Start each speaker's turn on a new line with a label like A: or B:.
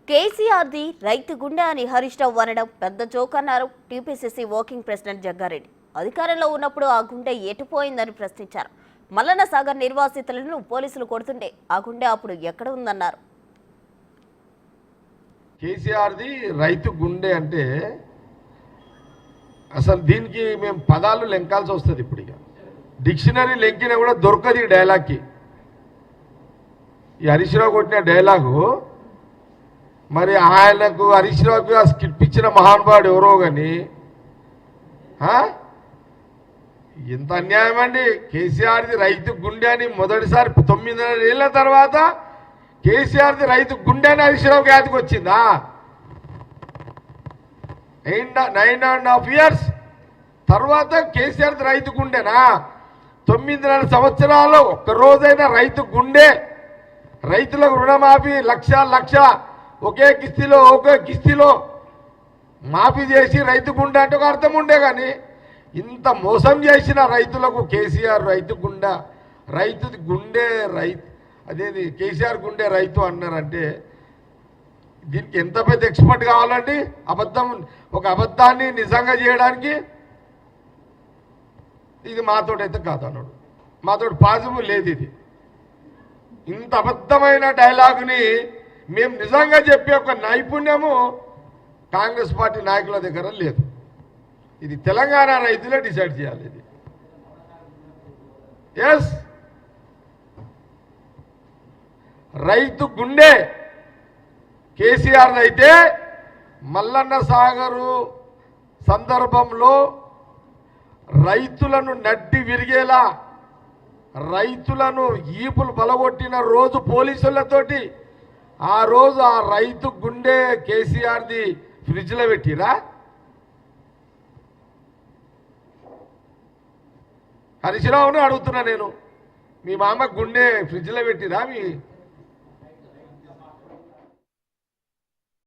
A: కేసీఆర్ది రైతు గుండె అని హరీష్ రావు అనడం పెద్ద జోక్ అన్నారు టీపీసీసీ వర్కింగ్ ప్రెసిడెంట్ జగ్గారెడ్డి. అధికారంలో ఉన్నప్పుడు ఆ గుండె ఎటుపోయిందని ప్రశ్నించారు. మల్లన్న సాగర్ నిర్వాసితులను పోలీసులు కొడుతుంటే ఆ గుండె అప్పుడు ఎక్కడ ఉందన్నారు.
B: కేసీఆర్ది రైతు గుండె అంటే అసలు దీనికి మేము పదాలు లెంకాల్సి వస్తుంది. ఇప్పుడు ఇక డిక్షనరీ లెంకినా కూడా దొరకదు ఈ డైలాగ్కి. ఈ హరీష్ రావు కొట్టిన డైలాగు మరి ఆయనకు హరీష్ రావుకి ఆ స్కిట్ ఇచ్చిన మహానుభావుడు ఎవరో కానీ ఎంత అన్యాయం అండి. కేసీఆర్ది రైతు గుండె అని మొదటిసారి 9 ఏళ్ళ తర్వాత కేసీఆర్ది రైతు గుండె అని హరీష్ రావుకి యాదకి వచ్చిందా? 9.5 years తర్వాత కేసీఆర్ది రైతు గుండెనా? 9 సంవత్సరాలు ఒక్కరోజైనా రైతు గుండె, రైతులకు రుణమాఫీ లక్ష ఒకే కిస్తీలో మాఫీ చేసి రైతు గుండె అంటే ఒక అర్థం ఉండే. కానీ ఇంత మోసం చేసిన రైతులకు కేసీఆర్ రైతు గుండె, రైతుది గుండె అదేది కేసీఆర్ గుండె రైతు అన్నారంటే దీనికి ఎంత పెద్ద ఎక్స్పర్ట్ కావాలండి? ఒక అబద్ధాన్ని నిజంగా చేయడానికి. ఇది మాతోటైతే కాదు అన్నాడు. మాతోటి పాసిబుల్ లేదు. ఇది ఇంత అబద్ధమైన డైలాగుని మేము నిజంగా చెప్పే ఒక నైపుణ్యము కాంగ్రెస్ పార్టీ నాయకుల దగ్గర లేదు. ఇది తెలంగాణ రైతులే డిసైడ్ చేయాలి. ఇది ఎస్ రైతు గుండె కేసీఆర్ అయితే మల్లన్న సాగరు సందర్భంలో రైతులను నడ్డి విరిగేలా, రైతులను ఈపులు బలగొట్టిన రోజు పోలీసులతోటి ఆ రోజు ఆ రైతు గుండె కేసీఆర్ది ఫ్రిడ్జ్లో పెట్టిరా? హరీష్ రావును అడుగుతున్నా నేను, మీ మామ గుండె ఫ్రిడ్జ్లో పెట్టిరా మీ